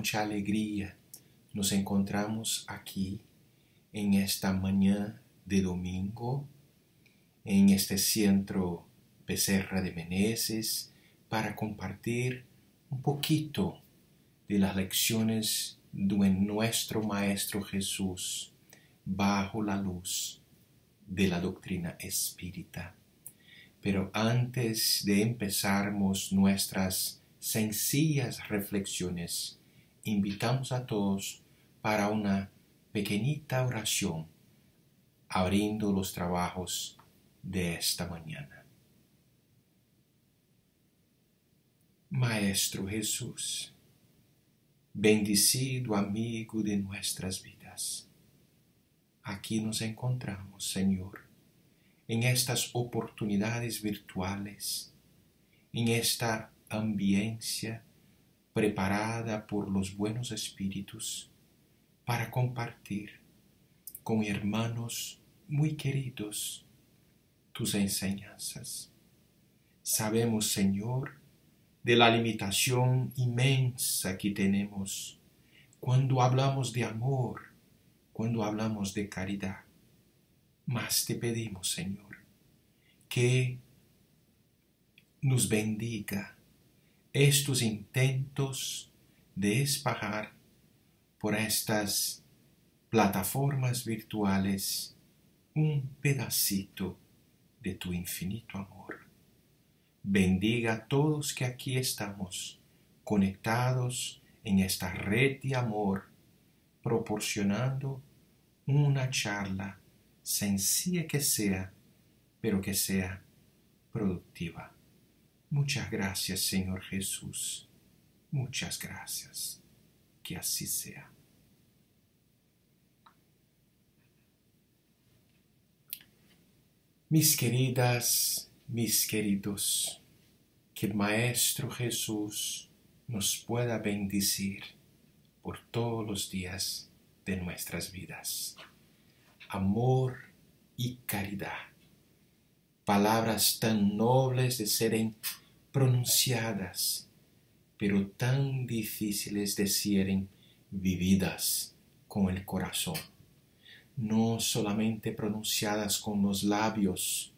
mucha alegría nos encontramos aquí en esta mañana de domingo, en este centro Becerra de Meneses, para compartir un poquito de las lecciones de nuestro Maestro Jesús bajo la luz de la doctrina espírita. Pero antes de empezarmos nuestras sencillas reflexiones, invitamos a todos para una pequeñita oración, abriendo los trabajos de esta mañana. Maestro Jesús, bendecido amigo de nuestras vidas, aquí nos encontramos, Señor, en estas oportunidades virtuales, en esta ambiencia preparada por los buenos espíritus para compartir con hermanos muy queridos tus enseñanzas. Sabemos, Señor, de la limitación inmensa que tenemos cuando hablamos de amor, cuando hablamos de caridad. Mas te pedimos, Señor, que nos bendiga estos intentos de esparjar por estas plataformas virtuales un pedacito de tu infinito amor. Bendiga a todos que aquí estamos conectados en esta red de amor, proporcionando una charla sencilla que sea, pero que sea productiva. Muchas gracias, Señor Jesús. Muchas gracias. Que así sea. Mis queridas, mis queridos, que el Maestro Jesús nos pueda bendecir por todos los días de nuestras vidas. Amor y caridad, palabras tan nobles de serem pronunciadas, pero tan difíciles de serem vividas con el corazón, no solamente pronunciadas con los labios,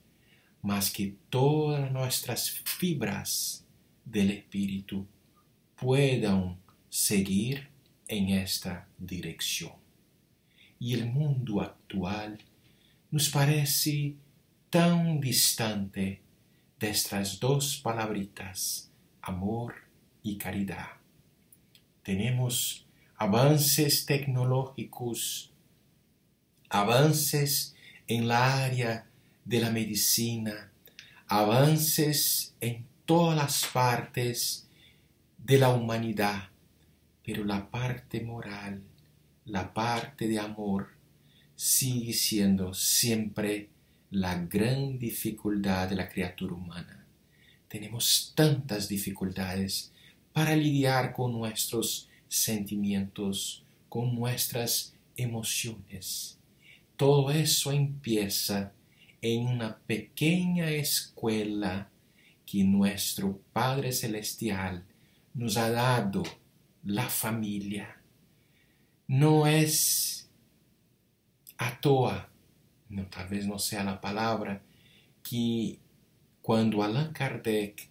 mas que todas nuestras fibras del espíritu puedan seguir en esta dirección. Y el mundo actual nos parece tan distante de estas dos palabritas, amor y caridad. Tenemos avances tecnológicos, avances en la área de la medicina, avances en todas las partes de la humanidad, pero la parte moral, la parte de amor, sigue siendo siempre la gran dificultad de la criatura humana. Tenemos tantas dificultades para lidiar con nuestros sentimientos, con nuestras emociones. Todo eso empieza en una pequeña escuela que nuestro Padre Celestial nos ha dado, la familia. No es a toa, no, tal vez no sea la palabra, que cuando Allan Kardec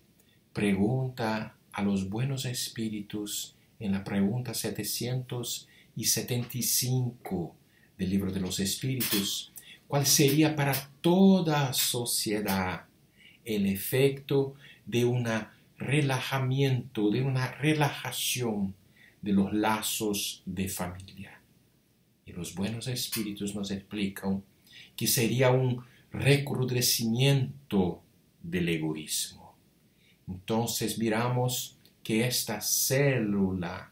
pregunta a los buenos espíritus en la pregunta 775 del Libro de los Espíritus, ¿cuál sería para toda sociedad el efecto de un relajamiento, de una relajación de los lazos de familia? Y los buenos espíritus nos explican que sería un recrudecimiento del egoísmo. Entonces miramos que esta célula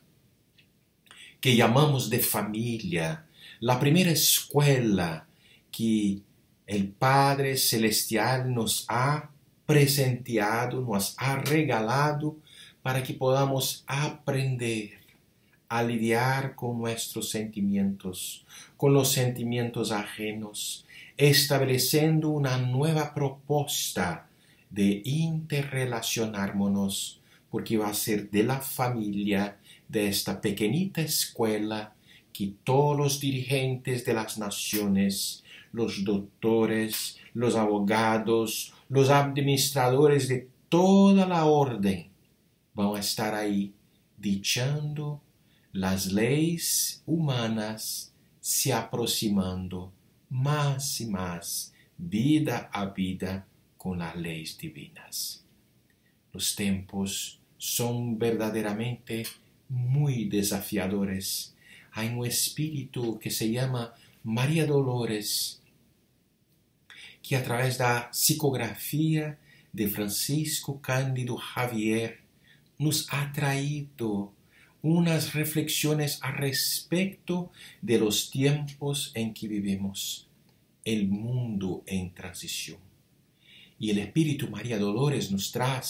que llamamos de familia, la primera escuela que el Padre Celestial nos ha presenteado, nos ha regalado para que podamos aprender a lidiar con nuestros sentimientos, con los sentimientos ajenos, estableciendo una nueva propuesta de interrelacionarnos, porque va a ser de la familia, de esta pequeñita escuela que todos los dirigentes de las naciones, los doctores, los abogados, los administradores de toda la orden van a estar ahí dichando las leyes humanas se aproximando más y más, vida a vida, con las leyes divinas. Los tiempos son verdaderamente muy desafiadores. Hay un espíritu que se llama María Dolores, que a través de la psicografía de Francisco Cándido Javier nos ha traído unas reflexiones al respecto de los tiempos en que vivimos, el mundo en transición. Y el Espíritu María Dolores nos trae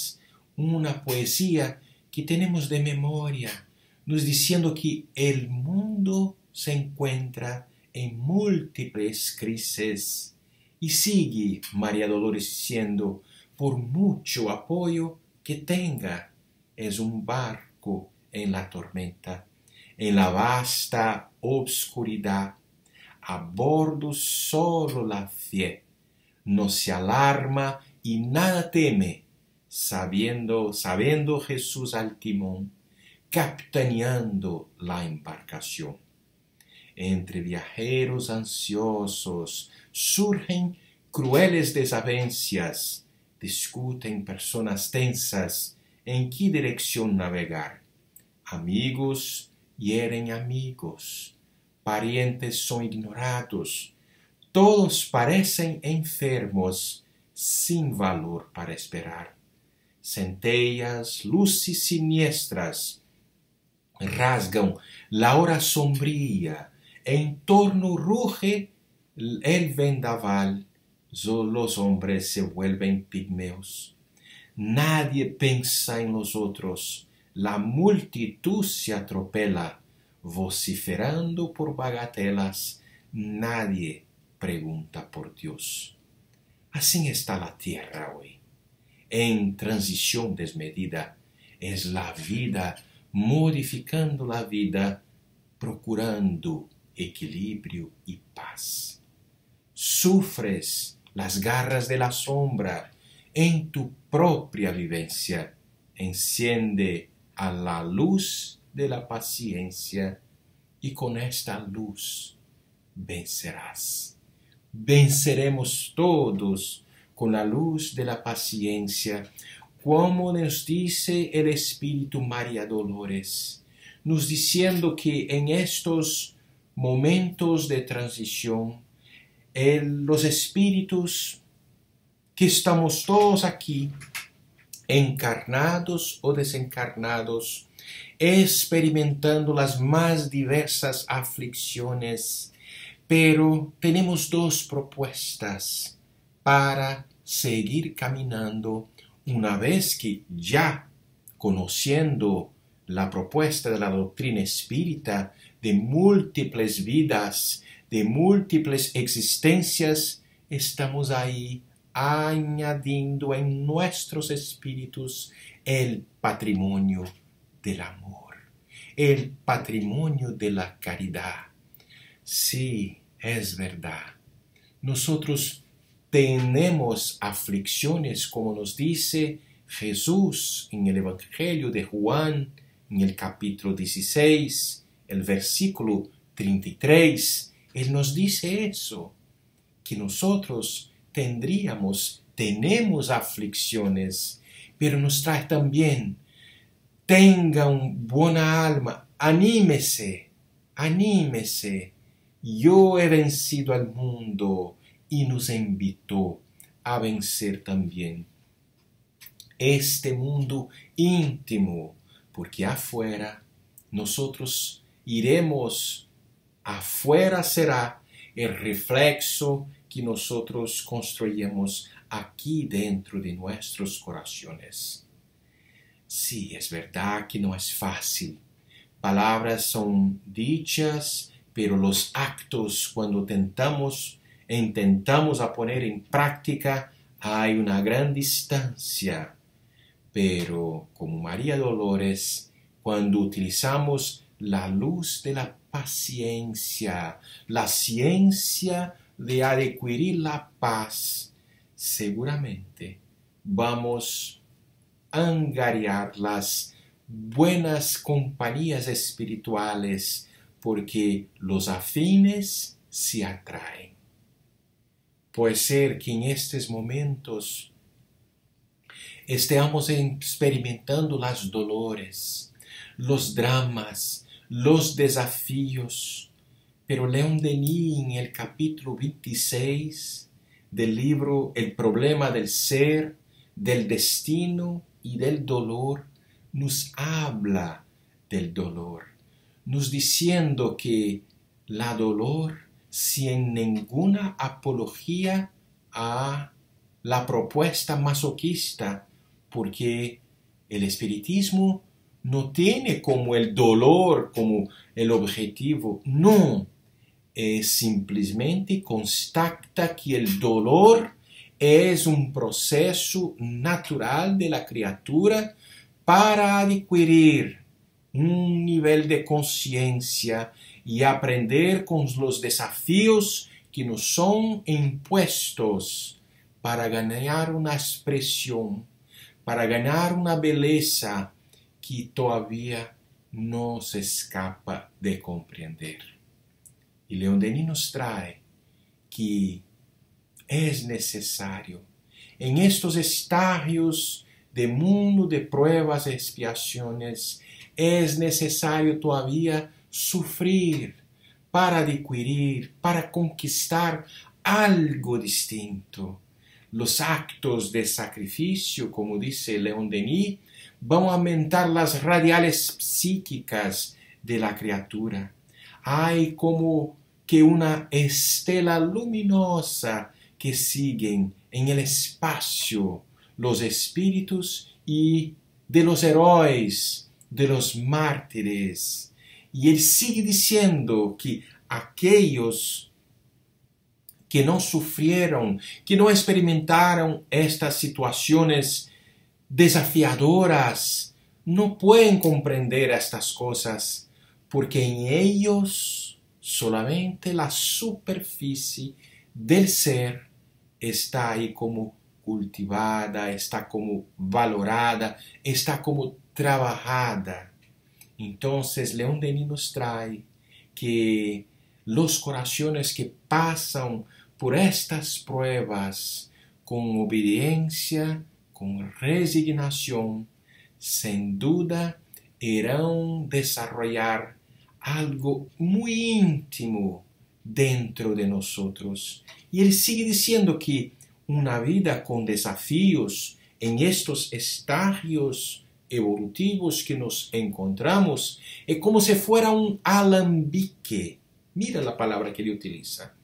una poesía que tenemos de memoria, nos diciendo que el mundo se encuentra en múltiples crisis. Y sigue María Dolores diciendo, por mucho apoyo que tenga, es un barco en la tormenta, en la vasta obscuridad, a bordo solo la fe, no se alarma y nada teme, sabiendo Jesús al timón, capitaneando la embarcación. Entre viajeros ansiosos surgen crueles desavenencias, discuten personas tensas en qué dirección navegar. Amigos hieren amigos, parientes son ignorados, todos parecen enfermos, sin valor para esperar. Centellas, luces siniestras rasgan la hora sombría, en torno ruge el vendaval, los hombres se vuelven pigmeos. Nadie piensa en los otros, la multitud se atropela, vociferando por bagatelas, nadie pregunta por Dios. Así está la tierra hoy, en transición desmedida, es la vida modificando la vida, procurando equilibrio y paz. Sufres las garras de la sombra en tu propia vivencia, enciende a la luz de la paciencia y con esta luz vencerás. Venceremos todos con la luz de la paciencia, como nos dice el Espíritu María Dolores, nos diciendo que en estos momentos de transición, los espíritus que estamos todos aquí, encarnados o desencarnados, experimentando las más diversas aflicciones, pero tenemos dos propuestas para seguir caminando una vez que ya conociendo la propuesta de la doctrina espírita de múltiples vidas, de múltiples existencias, estamos ahí añadiendo en nuestros espíritus el patrimonio del amor, el patrimonio de la caridad. Sí, es verdad. Nosotros tenemos aflicciones, como nos dice Jesús en el Evangelio de Juan, en el capítulo 16, el versículo 33. Él nos dice eso, que nosotros tenemos aflicciones, pero nos trae también, tenga una buena alma, anímese, yo he vencido al mundo, y nos invitó a vencer también este mundo íntimo, porque afuera nosotros iremos, afuera será el reflexo que nosotros construyamos aquí dentro de nuestros corazones. Sí, es verdad que no es fácil. Palabras son dichas, pero los actos, cuando intentamos a poner en práctica, hay una gran distancia. Pero como María Dolores cuando utilizamos la luz de la paciencia, la ciencia de adquirir la paz, seguramente vamos a angariar las buenas compañías espirituales, porque los afines se atraen. Puede ser que en estos momentos estemos experimentando los dolores, los dramas, los desafíos, pero León Denis en el capítulo 26 del libro El problema del ser, del destino y del dolor, nos habla del dolor, nos diciendo que la dolor sin ninguna apología a la propuesta masoquista, porque el espiritismo no tiene como el dolor como el objetivo, no, simplesmente constata que el dolor es un proceso natural de la criatura para adquirir un nivel de conciencia y aprender con los desafíos que nos son impuestos para ganar una expresión, para ganar una belleza que todavía no se escapa de comprender. Y León Denis nos trae que es necesario en estos estadios de mundo de pruebas y expiaciones, es necesario todavía sufrir para adquirir, para conquistar algo distinto. Los actos de sacrificio, como dice León Denis, van a aumentar las radiales psíquicas de la criatura. Hay como que una estela luminosa que siguen en el espacio los espíritus y de los héroes, de los mártires. Y él sigue diciendo que aquellos que no sufrieron, que no experimentaron estas situaciones desafiadoras, no pueden comprender estas cosas, porque en ellos solamente la superficie del ser está ahí como cultivada, está como valorada, está como trabajada. Entonces León Denis nos trae que los corazones que pasan por estas pruebas con obediencia, con resignación, sin duda irán desarrollar algo muy íntimo dentro de nosotros. Y él sigue diciendo que una vida con desafíos en estos estadios evolutivos que nos encontramos es como si fuera un alambique. Mira la palabra que él utiliza.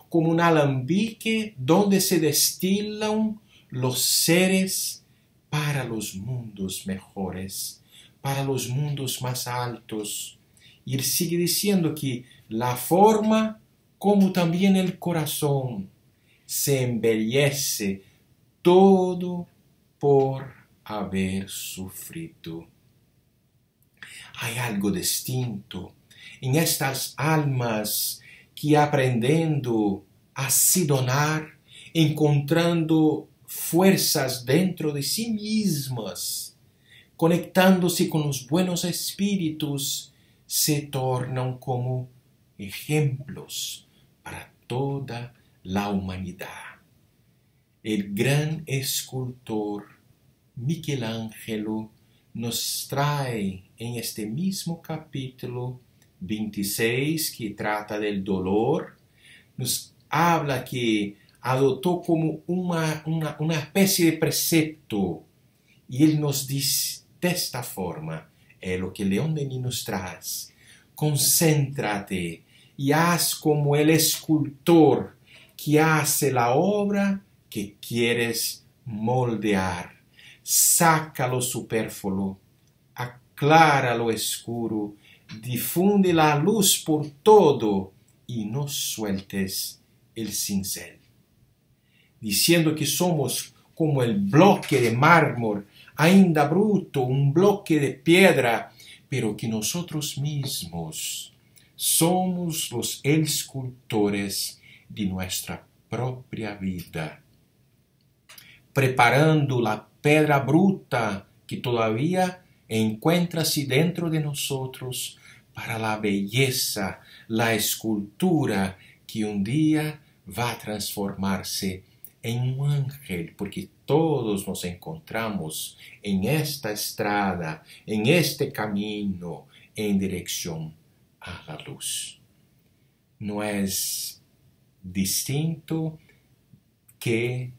Como un alambique donde se destilan los seres para los mundos mejores, para los mundos más altos. Y él sigue diciendo que la forma como también el corazón se embellece todo por haber sufrido. Hay algo distinto en estas almas que aprendendo a se donar, encontrando fuerzas dentro de sí mismas, conectándose con los buenos espíritus, se tornan como ejemplos para toda la humanidad. El gran escultor Michelangelo nos trae en este mismo capítulo 26, que trata del dolor, nos habla que adoptó como una especie de precepto, y él nos dice de esta forma, es lo que León Denis nos trae: concéntrate y haz como el escultor que hace la obra que quieres moldear. Saca lo superfluo, aclara lo oscuro, difunde la luz por todo y no sueltes el cincel. Diciendo que somos como el bloque de mármol, ainda bruto, un bloque de piedra, pero que nosotros mismos somos los escultores de nuestra propia vida, preparando la pedra bruta que todavía encuentra-se dentro de nosotros para la belleza, la escultura que un día va a transformarse en un ángel, porque todos nos encontramos en esta estrada, en este camino, en dirección a la luz. No es distinto que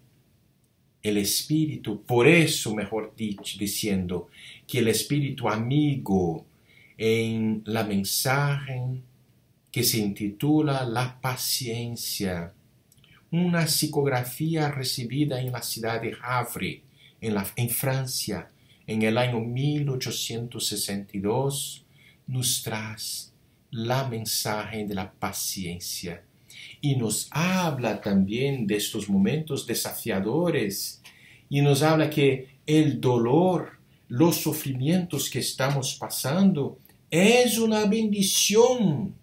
el Espíritu, por eso mejor dicho, diciendo que el Espíritu amigo en la mensaje que se intitula La paciencia, una psicografía recibida en la ciudad de Havre, en Francia, en el año 1862, nos trae la mensaje de la paciencia y nos habla también de estos momentos desafiadores y nos habla que el dolor, los sufrimientos que estamos pasando es una bendición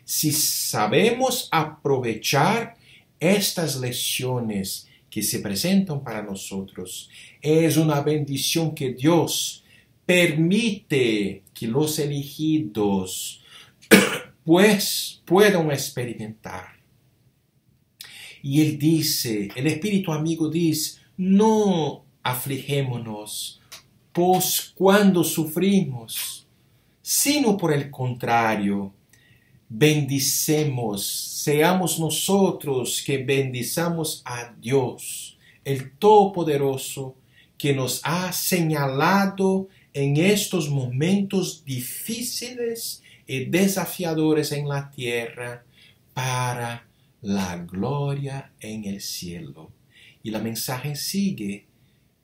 si sabemos aprovechar estas lecciones que se presentan para nosotros. Es una bendición que Dios permite que los elegidos pues puedan experimentar. Y Él dice, el Espíritu amigo dice, no afligémonos, pues cuando sufrimos, sino por el contrario, bendicemos, seamos nosotros que bendizamos a Dios, el Todopoderoso, que nos ha señalado en estos momentos difíciles y desafiadores en la tierra para la gloria en el cielo. Y la mensaje sigue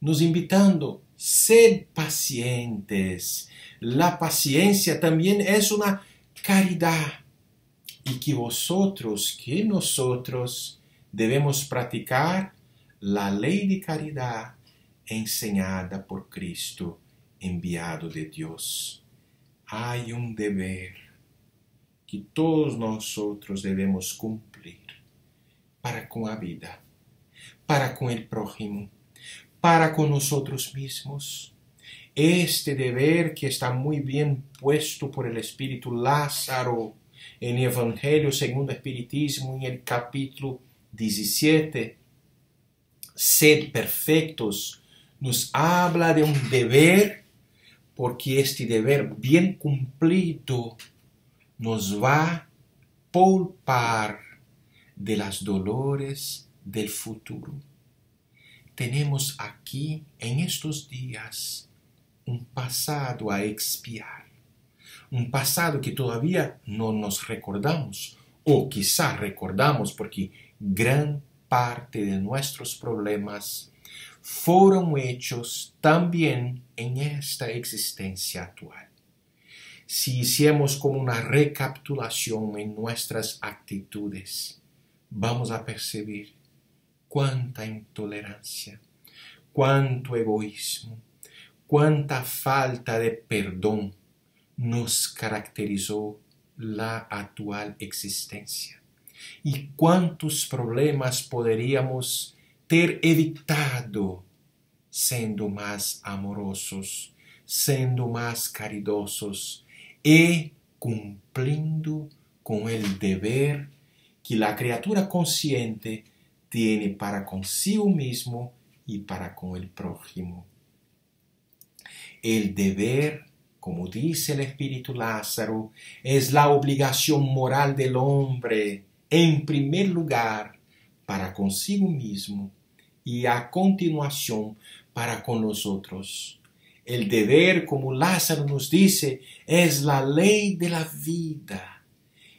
nos invitando, sed pacientes. La paciencia también es una caridad. Y que nosotros debemos practicar la ley de caridad enseñada por Cristo, enviado de Dios. Hay un deber que todos nosotros debemos cumplir para con la vida, para con el prójimo, para con nosotros mismos. Este deber que está muy bien puesto por el Espíritu Lázaro en el Evangelio según el Espiritismo, en el capítulo 17, sed perfectos, nos habla de un deber, porque este deber bien cumplido nos va a poupar de las dolores del futuro. Tenemos aquí, en estos días, un pasado a expiar. Un pasado que todavía no nos recordamos, o quizá recordamos porque gran parte de nuestros problemas fueron hechos también en esta existencia actual. Si hiciéramos como una recapitulación en nuestras actitudes, vamos a percibir cuánta intolerancia, cuánto egoísmo, cuánta falta de perdón nos caracterizó la actual existencia y cuántos problemas podríamos ter evitado siendo más amorosos, siendo más caridosos y cumpliendo con el deber que la criatura consciente tiene para consigo mismo y para con el prójimo. El deber, como dice el Espíritu Lázaro, es la obligación moral del hombre, en primer lugar, para consigo mismo y a continuación para con los otros. El deber, como Lázaro nos dice, es la ley de la vida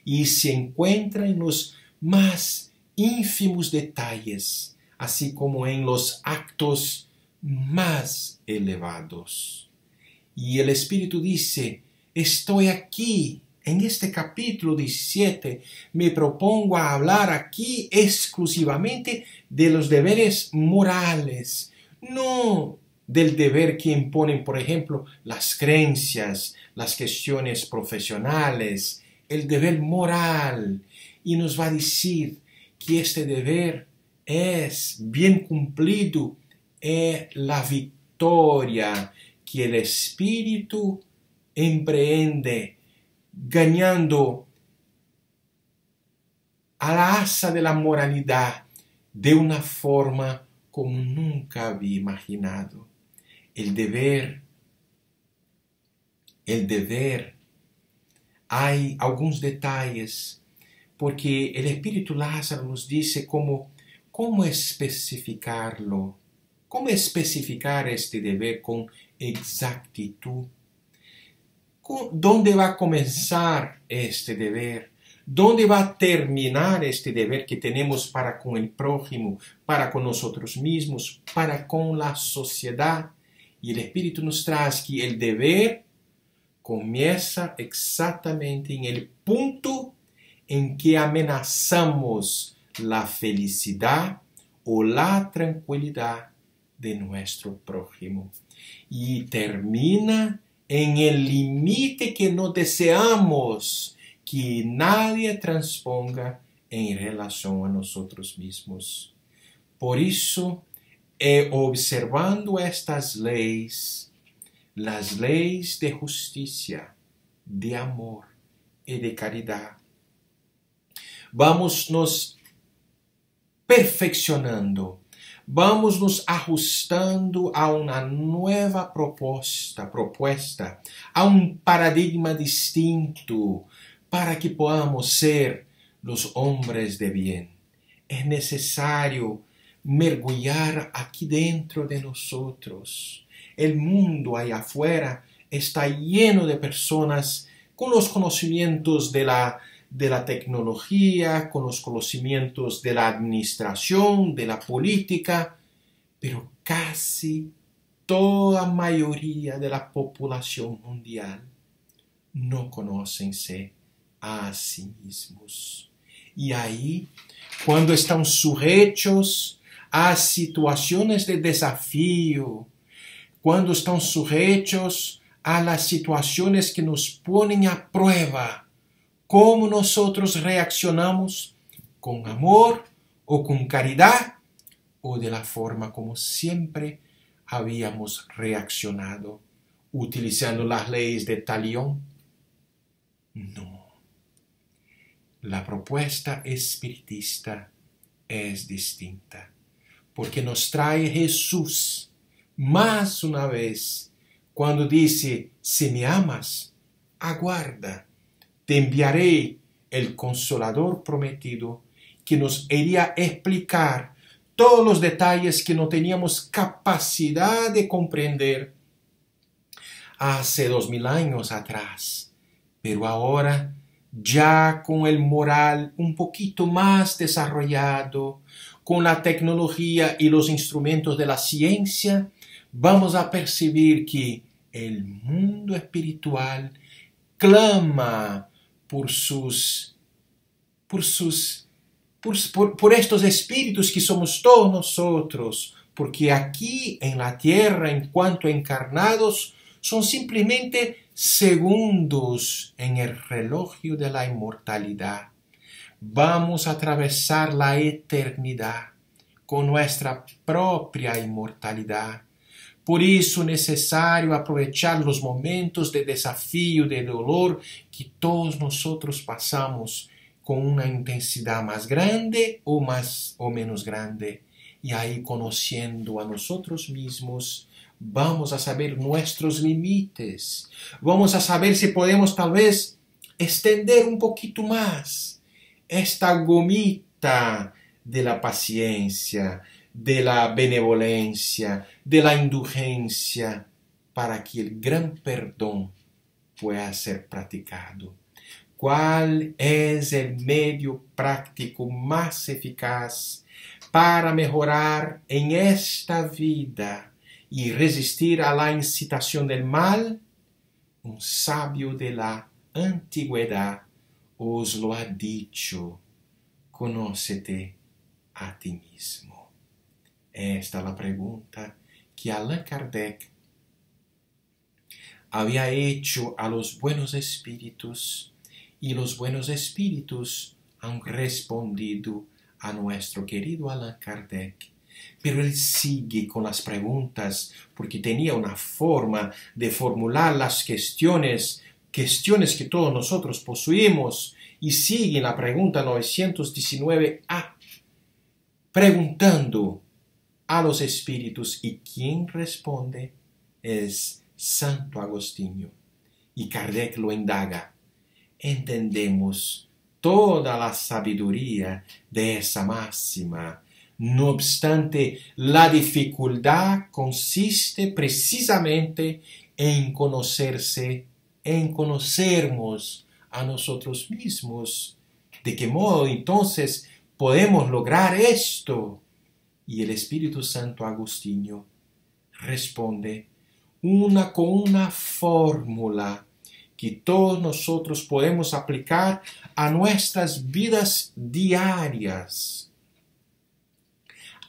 y se encuentra en los más ínfimos detalles, así como en los actos más elevados. Y el Espíritu dice, estoy aquí, en este capítulo 17, me propongo a hablar aquí exclusivamente de los deberes morales, no del deber que imponen, por ejemplo, las creencias, las cuestiones profesionales, el deber moral, y nos va a decir que este deber es bien cumplido, es la victoria que el Espíritu emprende, ganando a la asa de la moralidad de una forma como nunca había imaginado. El deber, hay algunos detalles, porque el Espíritu Lázaro nos dice cómo especificarlo, cómo especificar este deber con exactitud. ¿Dónde va a comenzar este deber? ¿Dónde va a terminar este deber que tenemos para con el prójimo, para con nosotros mismos, para con la sociedad? Y el Espíritu nos trae que el deber comienza exactamente en el punto en que amenazamos la felicidad o la tranquilidad de nuestro prójimo. Y termina en el límite que no deseamos que nadie transponga en relación a nosotros mismos. Por eso, observando estas leyes, las leyes de justicia, de amor y de caridad, vamos nos perfeccionando, vamos nos ajustando a una nueva propuesta, a un paradigma distinto, para que podamos ser los hombres de bien. Es necesario mergulhar aquí dentro de nosotros. El mundo allá afuera está lleno de personas con los conocimientos de la tecnología, con los conocimientos de la administración, de la política, pero casi toda mayoría de la población mundial no conocen-se a sí mismos. Y ahí, cuando están sujeitos a situaciones de desafío, cuando están sujeitos a las situaciones que nos ponen a prueba, ¿cómo nosotros reaccionamos? ¿Con amor o con caridad? ¿O de la forma como siempre habíamos reaccionado, utilizando las leyes de Talión? No. La propuesta espiritista es distinta, porque nos trae Jesús más una vez cuando dice: si me amas, aguarda, te enviaré el Consolador prometido, que nos iría a explicar todos los detalles que no teníamos capacidad de comprender hace 2000 años atrás, pero ahora, ya con el moral un poquito más desarrollado, con la tecnología y los instrumentos de la ciencia, vamos a percibir que el mundo espiritual clama por estos espíritus que somos todos nosotros, porque aquí en la tierra, en cuanto encarnados, son simplemente segundos en el reloj de la inmortalidad. Vamos a atravesar la eternidad con nuestra propia inmortalidad. Por eso es necesario aprovechar los momentos de desafío, de dolor que todos nosotros pasamos con una intensidad más grande o menos grande. Y ahí, conociendo a nosotros mismos, vamos a saber nuestros límites. Vamos a saber si podemos tal vez extender un poquito más esta gomita de la paciencia, de la benevolencia, de la indulgencia, para que el gran perdón pueda ser practicado. ¿Cuál es el medio práctico más eficaz para mejorar en esta vida y resistir a la incitación del mal? Un sabio de la antigüedad os lo ha dicho: conócete a ti mismo. Esta es la pregunta que Allan Kardec había hecho a los buenos espíritus, y los buenos espíritus han respondido a nuestro querido Allan Kardec. Pero él sigue con las preguntas porque tenía una forma de formular las cuestiones que todos nosotros poseemos, y sigue en la pregunta 919A, preguntando a los espíritus, y quien responde es Santo Agustín. Y Kardec lo indaga. Entendemos toda la sabiduría de esa máxima. No obstante, la dificultad consiste precisamente en conocernos a nosotros mismos. ¿De qué modo entonces podemos lograr esto? Y el Espíritu Santo Agustín responde con una fórmula que todos nosotros podemos aplicar a nuestras vidas diarias.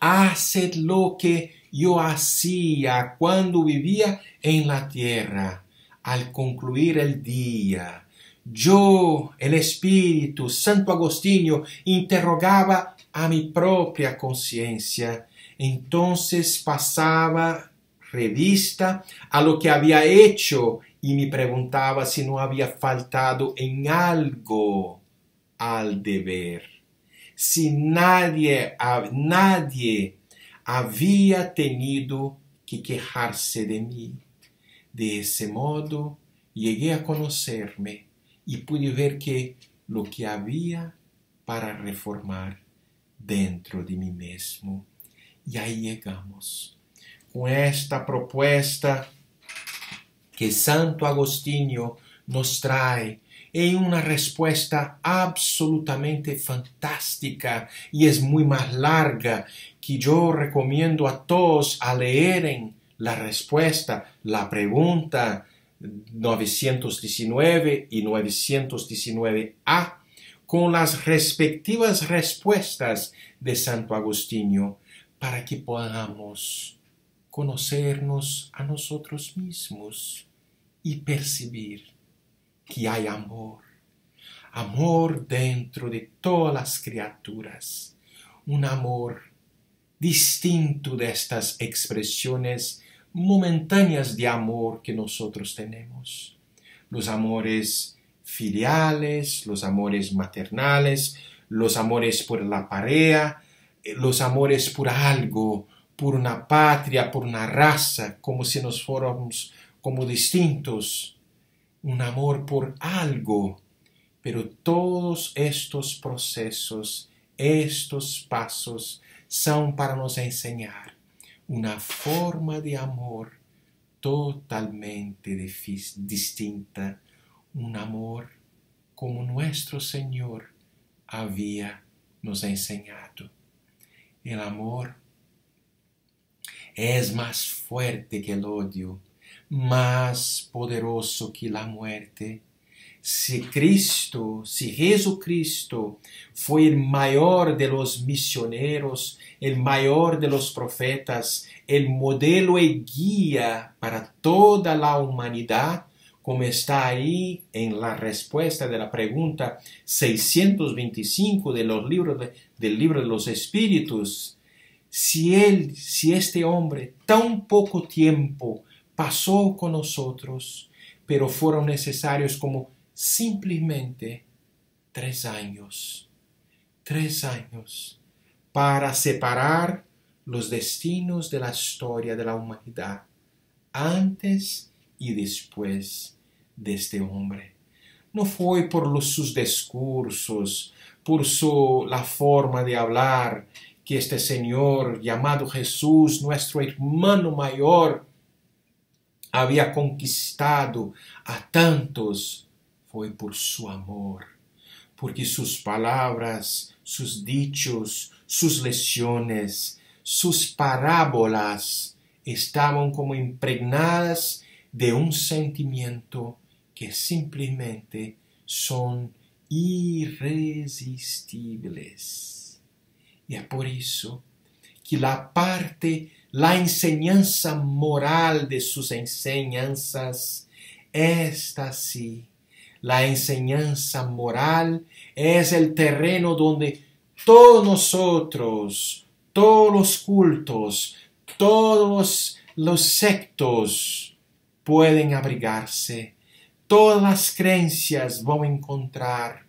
Haced lo que yo hacía cuando vivía en la tierra. Al concluir el día, yo, el Espíritu Santo Agustín, interrogaba a mi propia conciencia. Entonces pasaba revista a lo que había hecho y me preguntaba si no había faltado en algo al deber. Si nadie había tenido que quejarse de mí. De ese modo llegué a conocerme y pude ver lo que había para reformar dentro de mí mismo. Y ahí llegamos con esta propuesta que Santo Agustín nos trae en una respuesta absolutamente fantástica, y es muy más larga, que yo recomiendo a todos a leer la respuesta, la pregunta 919 y 919A, con las respectivas respuestas de Santo Agustín, para que podamos conocernos a nosotros mismos y percibir que hay amor dentro de todas las criaturas, un amor distinto de estas expresiones momentáneas de amor que nosotros tenemos. Los amores filiales, los amores maternales, los amores por la pareja, los amores por algo, por una patria, por una raza, como si nos fuéramos como distintos. Un amor por algo. Pero todos estos procesos, estos pasos, son para nos enseñar una forma de amor totalmente distinta, un amor como nuestro Señor había nos enseñado. El amor es más fuerte que el odio, más poderoso que la muerte. Si Jesucristo fue el mayor de los misioneros, el mayor de los profetas, el modelo y guía para toda la humanidad, como está ahí en la respuesta de la pregunta 625 del libro de los Espíritus, si este hombre tan poco tiempo pasó con nosotros, pero fueron necesarios como simplemente 3 años para separar los destinos de la historia de la humanidad antes y después de este hombre. No fue por sus discursos, por la forma de hablar que este Señor llamado Jesús, nuestro hermano mayor, había conquistado a tantos. Fue por su amor, porque sus palabras, sus dichos, sus lecciones, sus parábolas estaban como impregnadas de un sentimiento que simplemente son irresistibles. Y es por eso que la enseñanza moral de sus enseñanzas Esta sí, la enseñanza moral es el terreno donde todos nosotros, todos los cultos, todos los sectos pueden abrigarse. Todas las creencias van a encontrar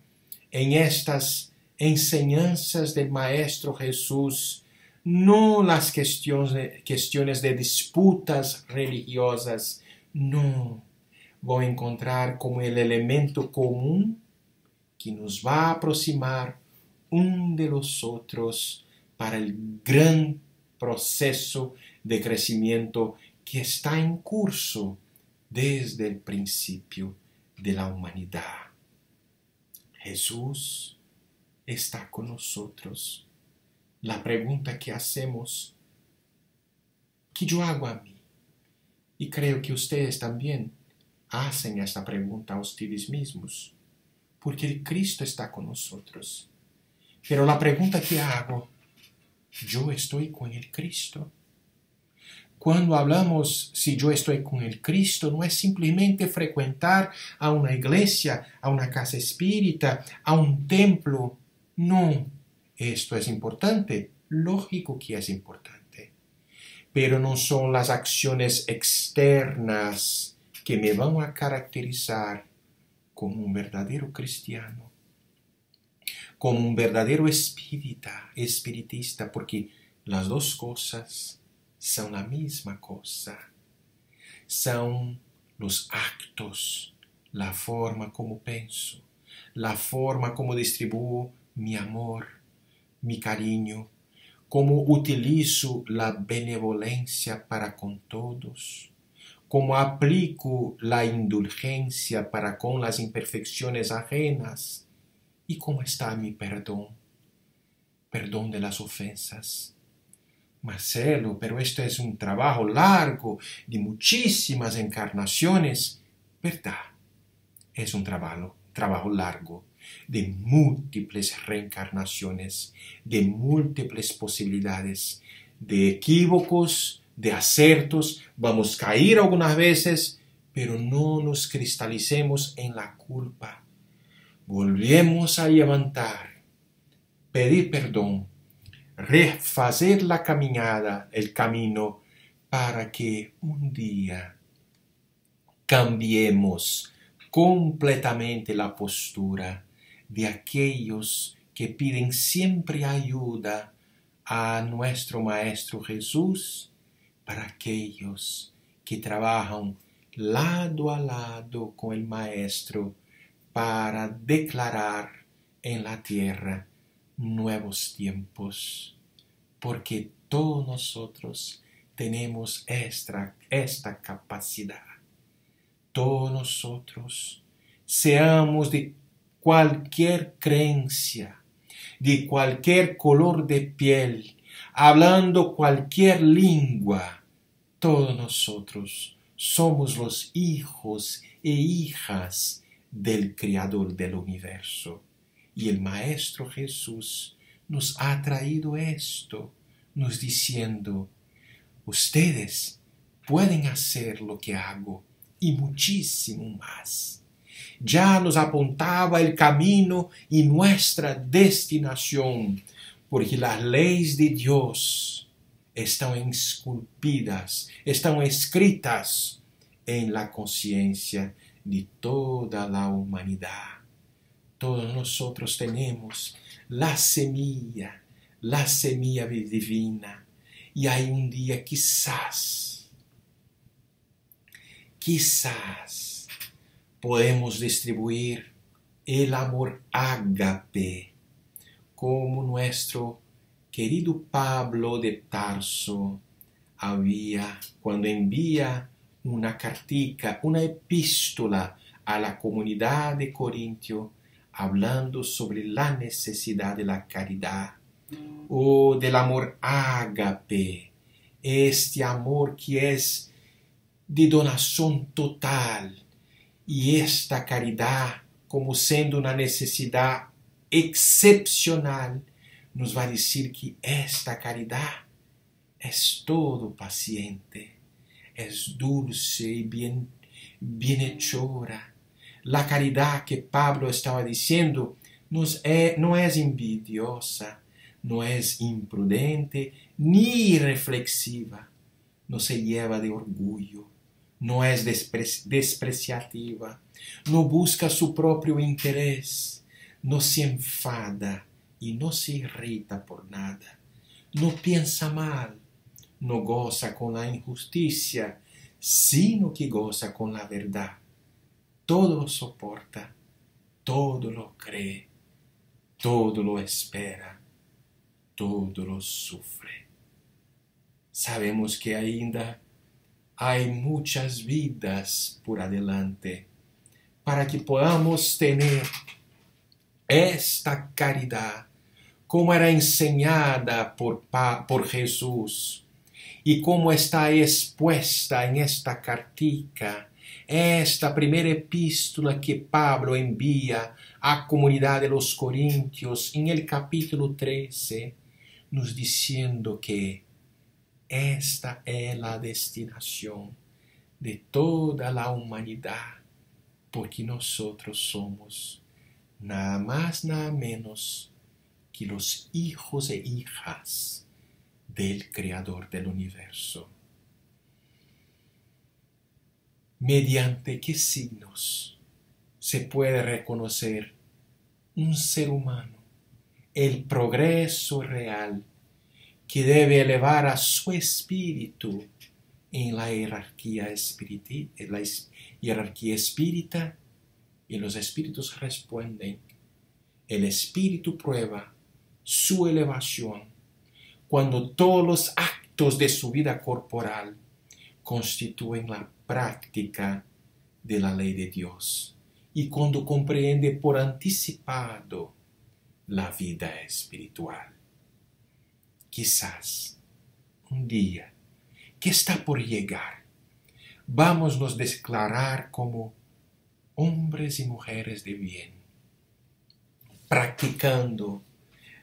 en estas enseñanzas del Maestro Jesús, no las cuestiones de disputas religiosas, no. Van a encontrar como el elemento común que nos va a aproximar un de los otros para el gran proceso de crecimiento que está en curso desde el principio de la humanidad. Jesús está con nosotros. La pregunta que hacemos, ¿qué yo hago a mí? Y creo que ustedes también hacen esta pregunta a ustedes mismos, porque el Cristo está con nosotros. Pero la pregunta que hago, ¿yo estoy con el Cristo? Cuando hablamos si yo estoy con el Cristo, no es simplemente frecuentar a una iglesia, a una casa espírita, a un templo. No, esto es importante, lógico que es importante. Pero no son las acciones externas que me van a caracterizar como un verdadero cristiano, como un verdadero espiritista, porque las dos cosas son la misma cosa. Son los actos, la forma como pienso, la forma como distribuyo mi amor, mi cariño, cómo utilizo la benevolencia para con todos, cómo aplico la indulgencia para con las imperfecciones ajenas y cómo está mi perdón de las ofensas. Marcelo, pero esto es un trabajo largo de muchísimas encarnaciones. ¿Verdad? Es un trabajo largo de múltiples reencarnaciones, de múltiples posibilidades, de equívocos, de acertos. Vamos a caer algunas veces, pero no nos cristalicemos en la culpa. Volvemos a levantar, pedir perdón, refacer la caminada, el camino, para que un día cambiemos completamente la postura de aquellos que piden siempre ayuda a nuestro Maestro Jesús, para aquellos que trabajan lado a lado con el Maestro para declarar en la tierra nuevos tiempos, porque todos nosotros tenemos esta capacidad. Todos nosotros, seamos de cualquier creencia, de cualquier color de piel, hablando cualquier lengua, todos nosotros somos los hijos e hijas del Creador del universo. Y el Maestro Jesús nos ha traído esto, nos diciendo, ustedes pueden hacer lo que hago y muchísimo más. Ya nos apuntaba el camino y nuestra destinación, porque las leyes de Dios están esculpidas, están escritas en la conciencia de toda la humanidad. Todos nosotros tenemos la semilla divina, y hay un día quizás podemos distribuir el amor ágape, como nuestro querido Pablo de Tarso había cuando envía una cartica, una epístola a la comunidad de Corintio, hablando sobre la necesidad de la caridad o del amor ágape, este amor que es de donación total, y esta caridad como siendo una necesidad excepcional, nos va a decir que esta caridad es todo paciente, es dulce y bienhechora. La caridad que Pablo estaba diciendo no es envidiosa, no es imprudente ni irreflexiva, no se lleva de orgullo, no es despreciativa, no busca su propio interés, no se enfada y no se irrita por nada, no piensa mal, no goza con la injusticia, sino que goza con la verdad. Todo lo soporta, todo lo cree, todo lo espera, todo lo sufre. Sabemos que ainda hay muchas vidas por adelante para que podamos tener esta caridad como era enseñada por Jesús y como está expuesta en esta cartica, esta primera epístola que Pablo envía à comunidade de los Corintios en el capítulo 13, nos diciendo que esta es la destinación de toda la humanidad, porque nosotros somos nada más, nada menos que los hijos e hijas del Creador del universo. ¿Mediante qué signos se puede reconocer un ser humano el progreso real que debe elevar a su espíritu en la jerarquía espírita? Y los espíritus responden. El espíritu prueba su elevación cuando todos los actos de su vida corporal constituyen la práctica de la ley de Dios y cuando comprende por anticipado la vida espiritual. Quizás un día que está por llegar, vamos nos declarar como hombres y mujeres de bien, practicando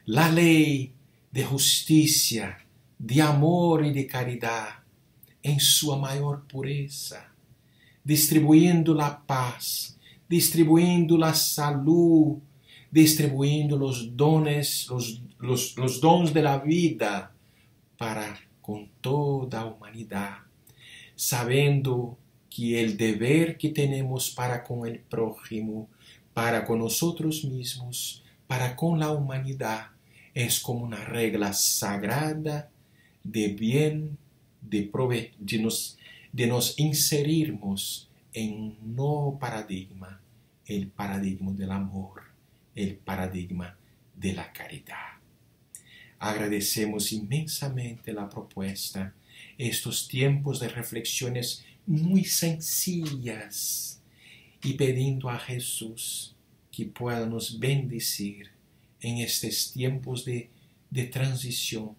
la ley de justicia, de amor y de caridad en su mayor pureza, distribuyendo la paz, distribuyendo la salud, distribuyendo los dones, los dones de la vida para con toda humanidad, sabiendo que el deber que tenemos para con el prójimo, para con nosotros mismos, para con la humanidad, es como una regla sagrada de bien, de nos inserirnos en un nuevo paradigma, el paradigma del amor, el paradigma de la caridad. Agradecemos inmensamente la propuesta, estos tiempos de reflexiones muy sencillas y pidiendo a Jesús que pueda nos bendecir en estos tiempos de transición,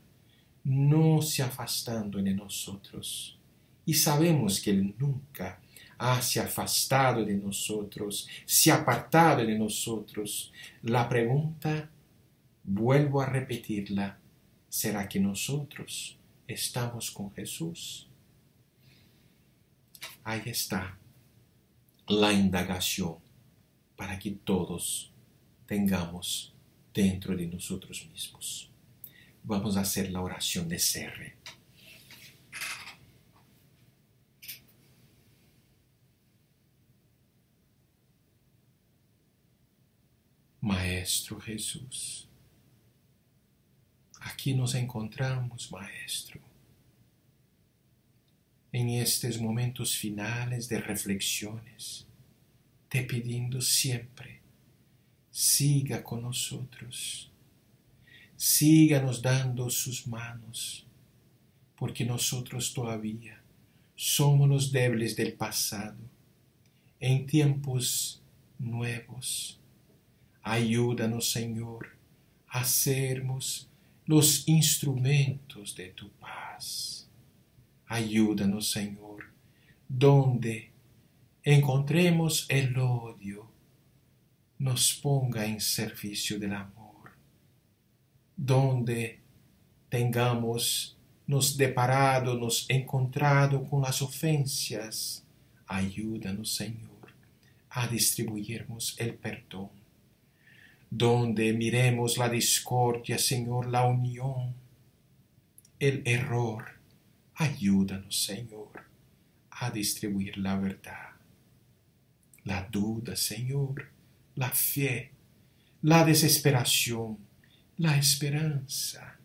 no se afastando de nosotros. Y sabemos que Él nunca se afastado de nosotros, se apartado de nosotros. La pregunta, vuelvo a repetirla, ¿será que nosotros estamos con Jesús? Ahí está la indagación para que todos tengamos dentro de nosotros mismos. Vamos a hacer la oración de cierre. Maestro Jesús, aquí nos encontramos, Maestro, en estos momentos finales de reflexiones, te pidiendo siempre, siga con nosotros, síganos dando sus manos, porque nosotros todavía somos los débiles del pasado, en tiempos nuevos. Ayúdanos, Señor, a sermos los instrumentos de tu paz. Ayúdanos, Señor, donde encontremos el odio, nos ponga en servicio del amor. Donde nos encontrado con las ofensas, Ayúdanos, Señor, a distribuirnos el perdón. Donde miremos la discordia, Señor, la unión, el error, ayúdanos, Señor, a distribuir la verdad. La duda, Señor, la fe, la desesperación, la esperanza.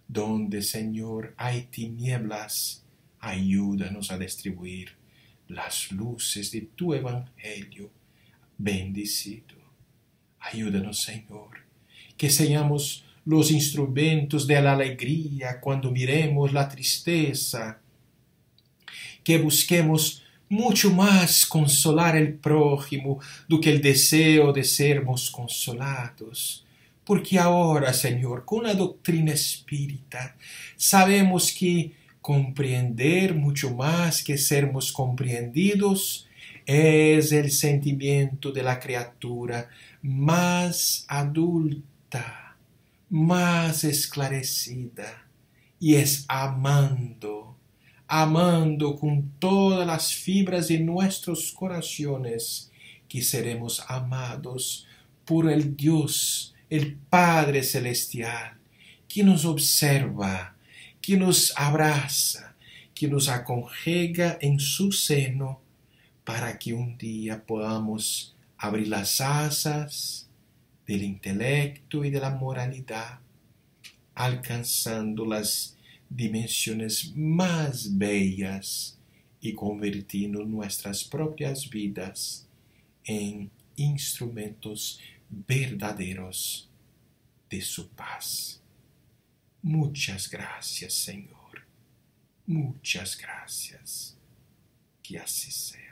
Donde, Señor, hay tinieblas, ayúdanos a distribuir las luces de tu evangelio bendecido. Ayúdanos, Señor, que seamos los instrumentos de la alegría cuando miremos la tristeza, que busquemos mucho más consolar el prójimo do que el deseo de sermos consolados. Porque ahora, Señor, con la doctrina espírita, sabemos que comprender mucho más que sermos comprendidos es el sentimiento de la criatura más adulta, más esclarecida, y es amando con todas las fibras de nuestros corazones, que seremos amados por el Dios, el Padre Celestial, que nos observa, que nos abraza, que nos acongega en su seno, para que un día podamos abrir las asas del intelecto y de la moralidad, alcanzando las dimensiones más bellas y convirtiendo nuestras propias vidas en instrumentos verdaderos de su paz. Muchas gracias, Señor. Muchas gracias. Que así sea.